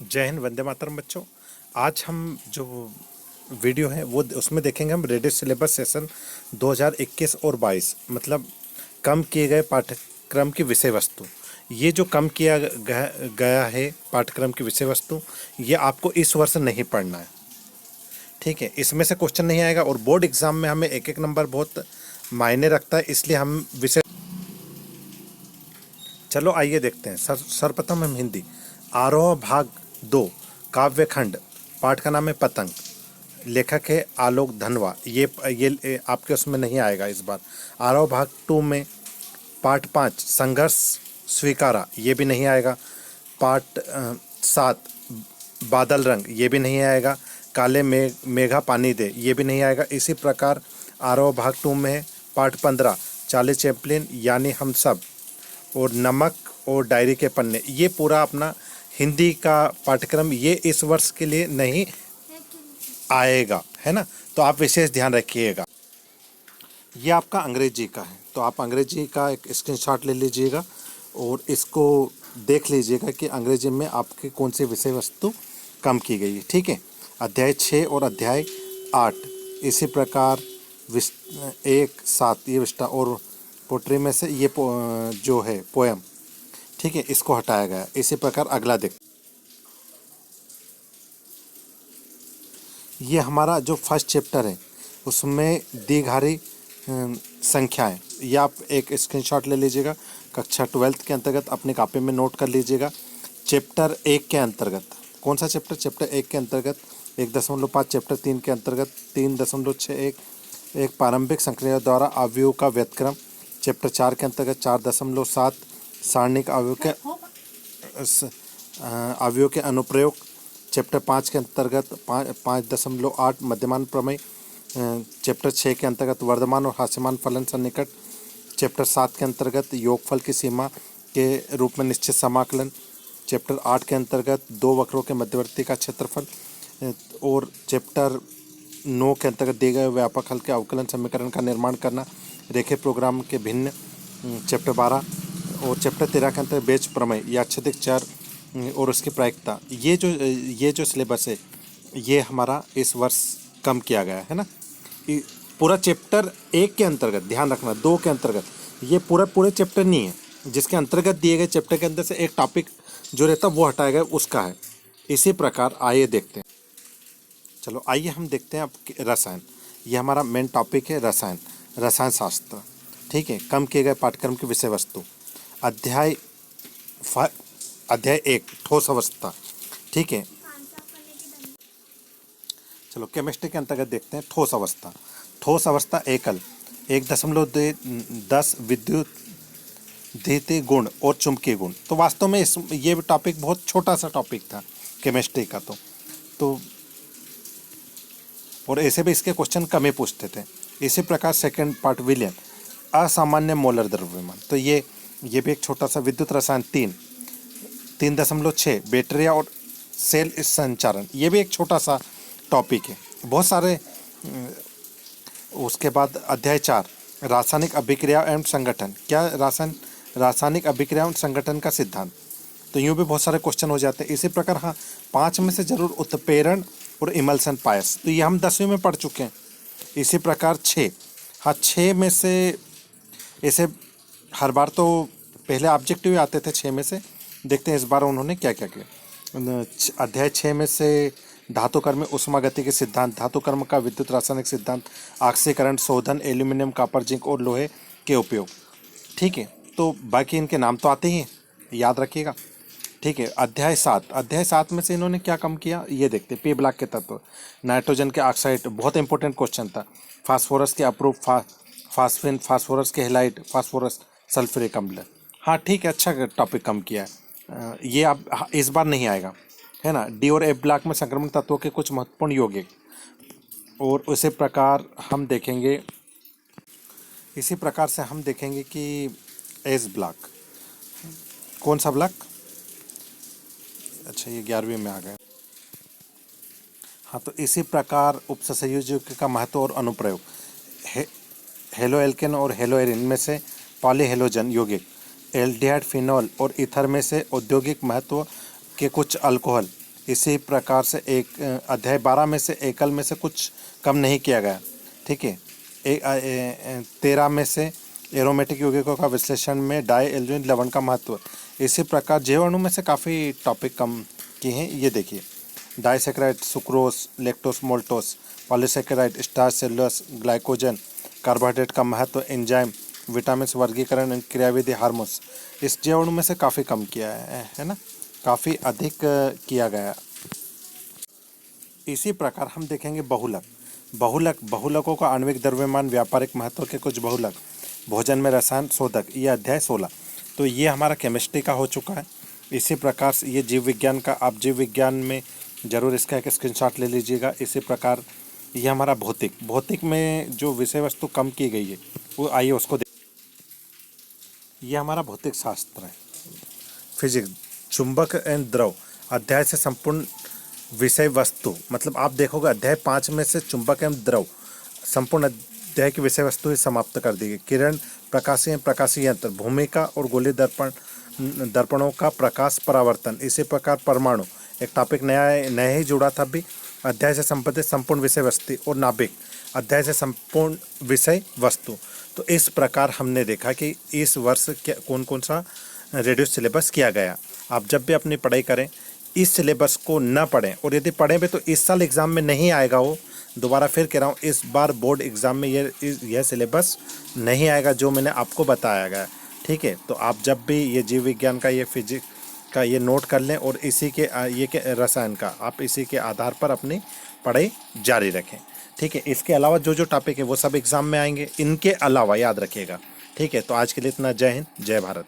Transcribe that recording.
जय हिंद, वंदे मातरम बच्चों। आज हम जो वीडियो है वो उसमें देखेंगे हम रेडियो सिलेबस सेशन 2021 और 22, मतलब कम किए गए पाठ्यक्रम की विषय वस्तु। ये जो कम किया गया है पाठ्यक्रम की विषय वस्तु, ये आपको इस वर्ष नहीं पढ़ना है, ठीक है। इसमें से क्वेश्चन नहीं आएगा और बोर्ड एग्जाम में हमें एक एक नंबर बहुत मायने रखता है, इसलिए हम विषय। चलो आइए देखते हैं। सर्वप्रथम हम हिंदी आरोह भाग 2 काव्य खंड। पाठ का नाम है पतंग। लेखक है आलोक धनवा। ये आपके उसमें नहीं आएगा इस बार। आरोह भाग 2 में पाठ 5 संघर्ष स्वीकारा, ये भी नहीं आएगा। पाठ 7 बादल रंग, ये भी नहीं आएगा। काले मेघा पानी दे, ये भी नहीं आएगा। इसी प्रकार आरोह भाग 2 में है पाठ 15 चार्ली चैपलिन यानी हम सब, और नमक और डायरी के पन्ने। ये पूरा अपना हिंदी का पाठ्यक्रम ये इस वर्ष के लिए नहीं आएगा, है ना। तो आप विशेष ध्यान रखिएगा। ये आपका अंग्रेजी का है, तो आप अंग्रेजी का एक स्क्रीनशॉट ले लीजिएगा और इसको देख लीजिएगा कि अंग्रेजी में आपके कौन सी विषय वस्तु कम की गई है, ठीक है। अध्याय 6 और अध्याय 8 इसी प्रकार 1-7 ये विस्टा और पोट्री में से ये जो है पोएम, ठीक है, इसको हटाया गया। इसी प्रकार अगला देख, ये हमारा जो फर्स्ट चैप्टर है उसमें दीर्घारी संख्याएं, ये आप एक स्क्रीनशॉट ले लीजिएगा। कक्षा 12 के अंतर्गत अपने कॉपी में नोट कर लीजिएगा। चैप्टर 1 के अंतर्गत कौन सा चैप्टर? चैप्टर 1 के अंतर्गत 1.5। चैप्टर 3 के अंतर्गत 3.61 एक प्रारंभिक संक्रिया द्वारा अवयव का व्युत्क्रम। चैप्टर 4 के अंतर्गत 4.7 सारणिक अवयव के अनुप्रयोग। चैप्टर 5 के अंतर्गत 5.8 मध्यमान प्रमेय। चैप्टर 6 के अंतर्गत वर्धमान और हास्यमान फलन सन्निकट। चैप्टर 7 के अंतर्गत योगफल की सीमा के रूप में निश्चित समाकलन। चैप्टर 8 के अंतर्गत दो वक्रों के मध्यवर्ती का क्षेत्रफल। और चैप्टर 9 के अंतर्गत दिए गए व्यापक हल के अवकलन समीकरण का निर्माण करना, रेखे प्रोग्राम के भिन्न। चैप्टर 12 और चैप्टर 13 के अंतर्गत बेच प्रमेय या आच्छादित चर और उसकी प्रायिकता। ये जो सिलेबस है ये हमारा इस वर्ष कम किया गया है ना। पूरा चैप्टर 1 के अंतर्गत ध्यान रखना, 2 के अंतर्गत ये पूरे चैप्टर नहीं है, जिसके अंतर्गत दिए गए चैप्टर के अंदर से एक टॉपिक जो रहता वो हटाया गया उसका है। इसी प्रकार आइए देखते हैं। चलो आइए हम देखते हैं अब रसायन। ये हमारा मेन टॉपिक है रसायन, रसायन शास्त्र, ठीक है। कम किए गए पाठ्यक्रम की विषय वस्तु। अध्याय 1 ठोस अवस्था, ठीक है। चलो केमिस्ट्री के अंतर्गत देखते हैं ठोस अवस्था। ठोस अवस्था एकल 1.10 विद्युत द्वितीय गुण और चुंबकीय गुण। तो वास्तव में ये टॉपिक बहुत छोटा सा टॉपिक था केमिस्ट्री का, तो और ऐसे भी इसके क्वेश्चन कम ही पूछते थे। इसी प्रकार सेकंड पार्ट विलयन असामान्य मोलर द्रव्यमान, तो ये भी एक छोटा सा। विद्युत रसायन 3.6 बैटरिया और सेल संचारण, ये भी एक छोटा सा टॉपिक है, बहुत सारे। उसके बाद अध्याय 4 रासायनिक अभिक्रिया एवं संगठन। क्या रासायनिक अभिक्रिया एवं संगठन का सिद्धांत, तो यूँ भी बहुत सारे क्वेश्चन हो जाते हैं। इसी प्रकार हाँ 5 में से जरूर उत्प्रेरण और इमल्सन पायस, तो ये हम 10वीं में पढ़ चुके हैं। इसी प्रकार 6, हाँ 6 में से ऐसे हर बार तो पहले ऑब्जेक्टिव आते थे 6 में से, देखते हैं इस बार उन्होंने क्या क्या किया। अध्याय 6 में से धातु कर्म में उष्मागति के सिद्धांत, धातु कर्म का विद्युत रासायनिक सिद्धांत, ऑक्सीकरण, शोधन, एल्यूमिनियम, कॉपर, जिंक और लोहे के उपयोग, ठीक है। तो बाकी इनके नाम तो आते ही हैं, याद रखिएगा, ठीक है। अध्याय 7 में से इन्होंने क्या कम किया ये देखते हैं। पी ब्लॉक के तत्व, नाइट्रोजन के ऑक्साइड, बहुत इंपॉर्टेंट क्वेश्चन था। फास्फोरस के अप्रूप, फास्फिन, फास्फोरस के हेलाइड, फास्फोरस सल्फ्यूरिक अम्ल, हाँ ठीक है, अच्छा टॉपिक कम किया है। ये अब इस बार नहीं आएगा, है ना। डी और एफ ब्लॉक में संक्रमण तत्वों के कुछ महत्वपूर्ण यौगिक, और उसी प्रकार से हम देखेंगे कि एस ब्लॉक, कौन सा ब्लॉक? अच्छा ये 11वीं में आ गए, हाँ। तो इसी प्रकार उपसंयोजक का महत्व और अनुप्रयोग। हेलो एल्केन और हेलो एरिन में से पॉलीहेलोजन यौगिक, एल्डिहाइड, फिनॉल और ईथर में से औद्योगिक महत्व के कुछ अल्कोहल, इसी प्रकार से एक अध्याय 12 में से एकल में से कुछ कम नहीं किया गया। ठीक है। 13 में से एरोमेटिक यौगिकों का विश्लेषण में डाई एल्यूमिन लवण का महत्व। इसी प्रकार जैव अणु में से काफ़ी टॉपिक कम किए हैं। ये देखिए, disaccharide, sucrose, lactose, maltose, polysaccharide, starch, cellulose, glycogen, carbohydrate का महत्व, एंजाइम, विटामिन वर्गीकरण, क्रियाविधि, हार्मोन्स। इस जैव अणु में से काफ़ी कम किया है ना, काफ़ी अधिक किया गया। इसी प्रकार हम देखेंगे बहुलक। बहुलकों का आणविक द्रव्यमान, व्यापारिक महत्व के कुछ बहुलक, भोजन में रसायन शोधक, ये अध्याय 16। तो ये हमारा केमिस्ट्री का हो चुका है। इसी प्रकार से ये जीव विज्ञान का, आप जीव विज्ञान में जरूर इसका एक स्क्रीनशॉट ले लीजिएगा। इसी प्रकार ये हमारा भौतिक में जो विषय वस्तु कम की गई है वो आइए उसको ये हमारा भौतिक शास्त्र है। फिजिक्स, चुंबक एंड द्रव अध्याय से संपूर्ण विषय वस्तु, मतलब आप देखोगे अध्याय 5 में से चुंबक एवं द्रव संपूर्ण अध्याय की विषय वस्तु ही समाप्त कर दी गई। किरण, प्रकाशीय यंत्र, भूमिका और गोलीय दर्पणों का प्रकाश परावर्तन। इसी प्रकार परमाणु, एक टॉपिक नया ही जुड़ा था अभी। अध्याय से संबंधित संपूर्ण विषय वस्तु और नाभिक अध्याय से संपूर्ण विषय वस्तु। तो इस प्रकार हमने देखा कि इस वर्ष कौन कौन सा रेडियो सिलेबस किया गया। आप जब भी अपनी पढ़ाई करें इस सिलेबस को न पढ़ें, और यदि पढ़ें भी तो इस साल एग्ज़ाम में नहीं आएगा वो। दोबारा फिर कह रहा हूँ, इस बार बोर्ड एग्ज़ाम में यह सिलेबस नहीं आएगा जो मैंने आपको बताया गया। ठीक है। तो आप जब भी ये जीव विज्ञान का, ये फिजिक्स का ये नोट कर लें और इसी के रसायन का आप इसी के आधार पर अपनी पढ़ाई जारी रखें। ठीक है। इसके अलावा जो टॉपिक है वो सब एग्ज़ाम में आएंगे, इनके अलावा याद रखिएगा। ठीक है। तो आज के लिए इतना। जय हिंद, जय भारत।